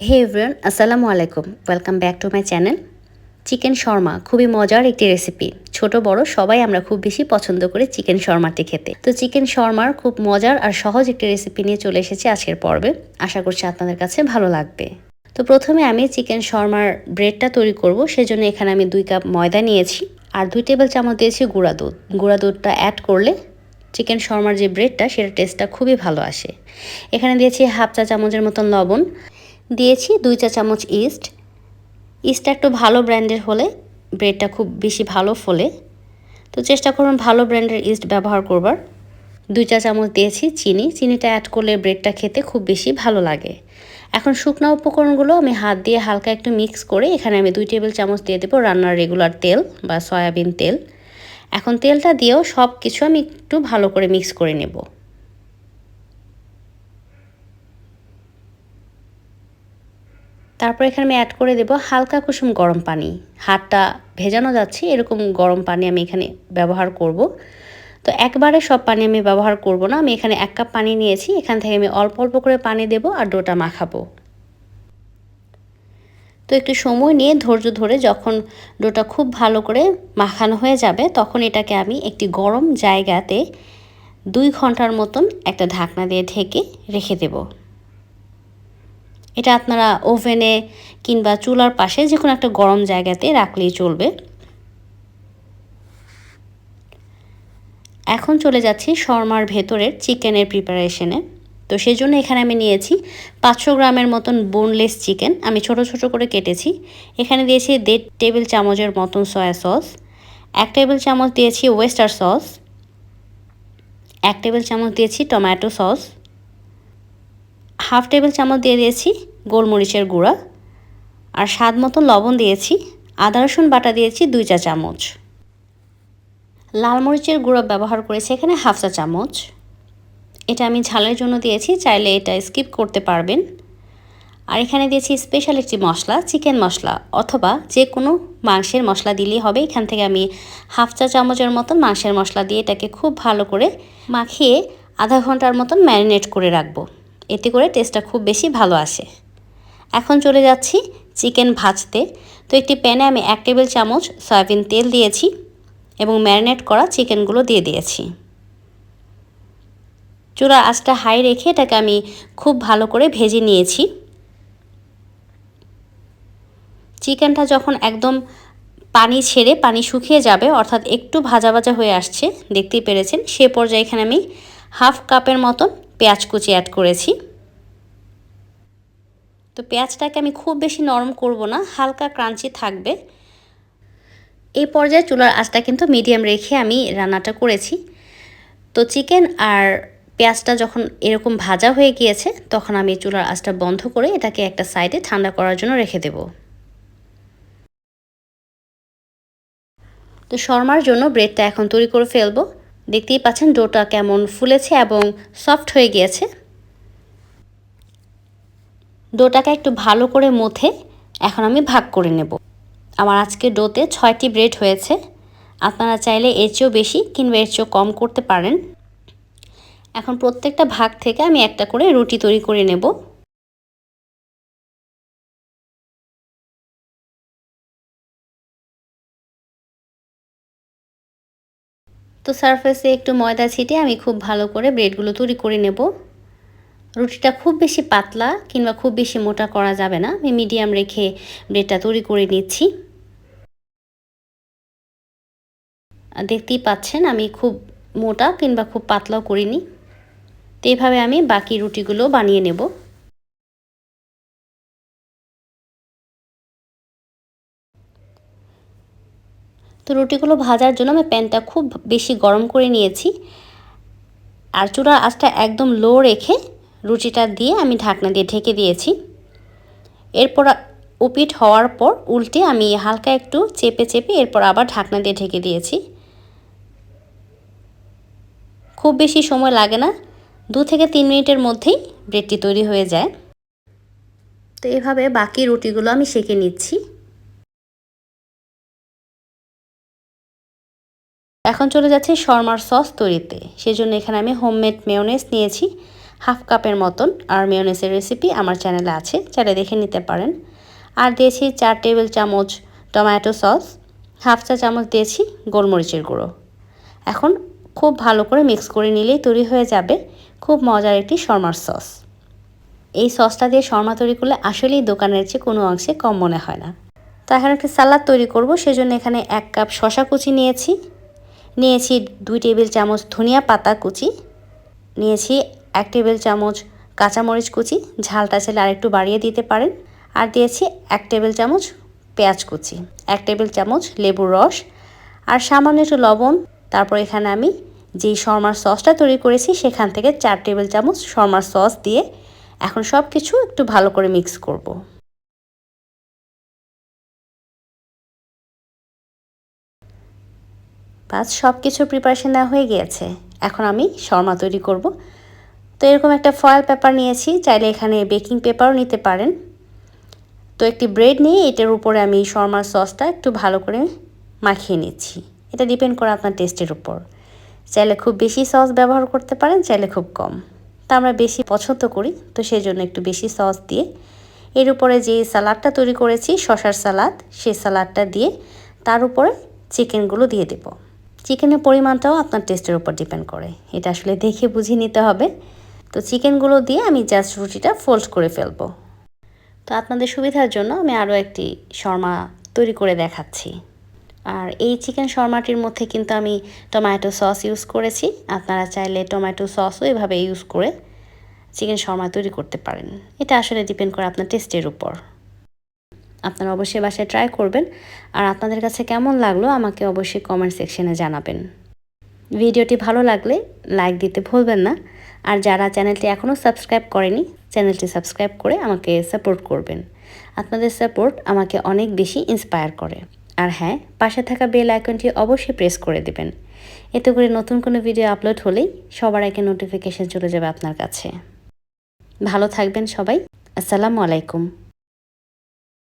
হে everyone, আসসালামু আলাইকুম। Welcome back to my channel. Chicken Sharma খুবই মজার একটি রেসিপি। ছোট বড় সবাই আমরা খুব বেশি পছন্দ করি চিকেন শর্মাটি খেতে। তো চিকেন শর্মার খুব মজার আর সহজ একটি রেসিপি নিয়ে চলে এসেছি আজকের পর্বে। আশা করছি আপনাদের কাছে ভালো লাগবে। তো প্রথমে আমি চিকেন শর্মার ব্রেডটা তৈরি করব। সেজন্য এখানে আমি 2 কাপ ময়দা নিয়েছি আর 2 টেবিল চামচ দিয়েছি গুঁড়া দুধ। গুঁড়া দুধটা অ্যাড করলে চিকেন শর্মার যে ব্রেডটা সেটার টেস্টটা খুবই ভালো আসে। এখানে দিয়েছি হাফ চা চামচের মতন লবণ, দিয়েছি 2 চা চামচ ইস্ট। ইস্টটা একটু ভালো ব্র্যান্ডের হলে ব্রেডটা খুব বেশি ভালো ফোলে। তো চেষ্টা করুন ভালো ব্র্যান্ডের ইস্ট ব্যবহার করবার। 2 চা চামচ দিয়েছি চিনি। চিনিটা অ্যাড করলে ব্রেডটা খেতে খুব বেশি ভালো লাগে। এখন শুকনো উপকরণগুলো আমি হাত দিয়ে হালকা একটু মিক্স করে এখানে আমি 2 টেবিল চামচ দিয়ে দেবো রান্নার রেগুলার তেল বা সয়াবিন তেল। এখন তেলটা দিয়েও সব কিছু আমি একটু ভালো করে মিক্স করে নেব। তারপর এখানে আমি অ্যাড করে দেব হালকা কুসুম গরম পানি। হাতটা ভেজানো যাচ্ছে এরকম গরম পানি আমি এখানে ব্যবহার করব। তো একবারে সব পানি আমি ব্যবহার করব না। আমি এখানে 1 কাপ পানি নিয়েছি। এখান থেকে আমি অল্প অল্প করে পানি দেব আর ডোটা মাখাবো। তো একটু সময় নিয়ে ধৈর্য ধরে যখন ডোটা খুব ভালো করে মাখানো হয়ে যাবে তখন এটাকে আমি একটি গরম জায়গাতে 2 ঘন্টার মতন একটা ঢাকনা দিয়ে ঢেকে রেখে দেব। এটা আপনারা ওভেনে কিংবা চুলার পাশে যে কোনো একটা গরম জায়গাতে রাখলেই চলবে। এখন চলে যাচ্ছি শর্মার ভেতরের চিকেনের প্রিপারেশনে। তো সেজন্য এখানে আমি নিয়েছি 500 গ্রামের মতন বোনলেস চিকেন। আমি ছোট ছোট করে কেটেছি। এখানে দিয়েছি 1.5 টেবিল চামচের মতন সয়া সস, 1 টেবিল চামচ দিয়েছি ওয়েস্টার সস, 1 টেবিল চামচ দিয়েছি টমেটো সস, হাফ টেবিল চামচ দিয়ে দিয়েছি গোলমরিচের গুঁড়া আর স্বাদ মতো লবণ দিয়েছি। আদা রসুন বাটা দিয়েছি 2 চা চামচ। লাল মরিচের গুঁড়া ব্যবহার করেছি এখানে হাফ চা চামচ। এটা আমি ঝালের জন্য দিয়েছি, চাইলে এটা স্কিপ করতে পারবেন। আর এখানে দিয়েছি স্পেশাল একটি মশলা, চিকেন মশলা অথবা যে কোনো মাংসের মশলা দিলেই হবে। এখান থেকে আমি হাফ চা চামচের মতন মাংসের মশলা দিয়ে এটাকে খুব ভালো করে মাখিয়ে আধা ঘন্টার মতন ম্যারিনেট করে রাখবো। এতে করে টেস্টটা খুব বেশি ভালো আসে। এখন চলে যাচ্ছি চিকেন ভাজতে। তো একটি প্যানে আমি 1 টেবিল চামচ সয়াবিন তেল দিয়েছি এবং ম্যারিনেট করা চিকেনগুলো দিয়ে দিয়েছি। চুলার আঁচটা হাই রেখে এটাকে আমি খুব ভালো করে ভেজে নিয়েছি। চিকেনটা যখন একদম পানি ছেড়ে পানি শুকিয়ে যাবে অর্থাৎ একটু ভাজা ভাজা হয়ে আসছে, দেখতেই পেরেছেন, সে পর্যায়ে এখানে আমি হাফ কাপের মতন পেঁয়াজ কুচি অ্যাড করেছি। তো পেঁয়াজটাকে আমি খুব বেশি নরম করব না, হালকা ক্রাঞ্চি থাকবে। এই পর্যায়ে চুলার আঁচটা কিন্তু মিডিয়াম রেখে আমি রান্নাটা করেছি। তো চিকেন আর পেঁয়াজটা যখন এরকম ভাজা হয়ে গিয়েছে তখন আমি চুলার আঁচটা বন্ধ করে এটাকে একটা সাইডে ঠান্ডা করার জন্য রেখে দেব। তো শর্মার জন্য ব্রেডটা এখন তৈরি করে ফেলবো। দেখতেই পাচ্ছেন ডোটা কেমন ফুলেছে এবং সফট হয়ে গিয়েছে। ডোটাকে একটু ভালো করে মথে এখন আমি ভাগ করে নেব। আমার আজকে ডোতে 6টি ব্রেড হয়েছে। আপনারা চাইলে এর চেয়েও বেশি কিংবা এর চেয়েও কম করতে পারেন। এখন প্রত্যেকটা ভাগ থেকে আমি একটা করে রুটি তৈরি করে নেব। তো সারফেসে একটু ময়দা ছিটিয়ে আমি খুব ভালো করে ব্রেডগুলো তৈরি করে নেব। রুটিটা খুব বেশি পাতলা কিংবা খুব বেশি মোটা করা যাবে না। আমি মিডিয়াম রেখে ব্রেডটা তৈরি করে নিচ্ছি। দেখতেই পাচ্ছেন আমি খুব মোটা কিংবা খুব পাতলাও করিনি। তো এইভাবে আমি বাকি রুটিগুলো বানিয়ে নেব। তো রুটিগুলো ভাজার জন্য আমি প্যানটা খুব বেশি গরম করে নিয়েছি আর চুলার আঁচটা একদম লো রেখে রুটিটা দিয়ে আমি ঢাকনা দিয়ে ঢেকে দিয়েছি। এরপর উপিট হওয়ার পর উল্টে আমি হালকা একটু চেপে চেপে এরপর আবার ঢাকনা দিয়ে ঢেকে দিয়েছি। খুব বেশি সময় লাগে না, 2 থেকে 3 মিনিটের মধ্যেই ব্রেডটি তৈরি হয়ে যায়। তো এভাবে বাকি রুটিগুলো আমি সেঁকে নিচ্ছি। এখন চলে যাচ্ছে শর্মার সস তৈরিতে। সেজন্য এখানে আমি হোমমেড মেয়োনেজ নিয়েছি হাফ কাপের মতন আর মেয়োনেজের রেসিপি আমার চ্যানেলে আছে, চাইলে দেখে নিতে পারেন। আর দিয়েছি 4 টেবিল চামচ টমেটো সস, হাফ চা চামচ দিয়েছি গোলমরিচের গুঁড়ো। এখন খুব ভালো করে মিক্স করে নিলেই তৈরি হয়ে যাবে খুব মজার একটি শর্মার সস। এই সসটা দিয়ে শর্মা তৈরি করলে আসলেই দোকানের চেয়ে কোনো অংশে কম মনে হয় না। তো এখন একটি সালাদ তৈরি করব, সেজন্য এখানে 1 কাপ শসা কুচি নিয়েছি, 2 টেবিল চামচ ধনিয়া পাতা কুচি, নিয়েছি 1 টেবিল চামচ কাঁচামরিচ কুচি, ঝালটা চাইলে আরেকটু বাড়িয়ে দিতে পারেন। আর দিয়েছি 1 টেবিল চামচ পেঁয়াজ কুচি, 1 টেবিল চামচ লেবুর রস আর সামান্য একটু লবণ। তারপর এখানে আমি যেই শর্মার সসটা তৈরি করেছি সেখান থেকে 4 টেবিল চামচ শর্মার সস দিয়ে এখন সব কিছু একটু ভালো করে মিক্স করব। বাস সব কিছুর প্রিপারেশন দেওয়া হয়ে গিয়েছে, এখন আমি শর্মা তৈরি করব। তো এরকম একটা ফয়েল পেপার নিয়েছি, চাইলে এখানে বেকিং পেপারও নিতে পারেন। তো একটি ব্রেড নিয়ে এটার উপরে আমি শর্মার সসটা একটু ভালো করে মাখিয়ে নিচ্ছি। এটা ডিপেন্ড করে আপনার টেস্টের উপর, চাইলে খুব বেশি সস ব্যবহার করতে পারেন, চাইলে খুব কম। তা আমরা বেশি পছন্দ করি, তো সেই জন্য একটু বেশি সস দিয়ে এর উপরে যে সালাডটা তৈরি করেছি শসার সালাদ, সেই সালাডটা দিয়ে তার উপরে চিকেনগুলো দিয়ে দেব। চিকেনের পরিমাণটাও আপনার টেস্টের উপর ডিপেন্ড করে, এটা আসলে দেখে বুঝে নিতে হবে। তো চিকেনগুলো দিয়ে আমি জাস্ট রুটিটা ফোল্ড করে ফেলবো। তো আপনাদের সুবিধার জন্য আমি আরও একটি শর্মা তৈরি করে দেখাচ্ছি। আর এই চিকেন শর্মাটির মধ্যে কিন্তু আমি টমেটো সস ইউজ করেছি, আপনারা চাইলে টমেটো সসও এভাবে ইউজ করে চিকেন শর্মা তৈরি করতে পারেন। এটা আসলে ডিপেন্ড করে আপনার টেস্টের উপর। আপনারা অবশ্যই বাসায় ট্রাই করবেন, আর আপনাদের কাছে কেমন লাগলো আমাকে অবশ্যই কমেন্ট সেকশনে জানাবেন। ভিডিওটি ভালো লাগলে লাইক দিতে ভুলবেন না, আর যারা চ্যানেলটি এখনও সাবস্ক্রাইব করেনি চ্যানেলটি সাবস্ক্রাইব করে আমাকে সাপোর্ট করবেন। আপনাদের সাপোর্ট আমাকে অনেক বেশি ইন্সপায়ার করে। আর হ্যাঁ, পাশে থাকা বেল আইকনটি অবশ্যই প্রেস করে দেবেন, এতে করে নতুন কোনো ভিডিও আপলোড হলেই সবার আগে নোটিফিকেশন চলে যাবে আপনার কাছে। ভালো থাকবেন সবাই, আসসালামু আলাইকুম।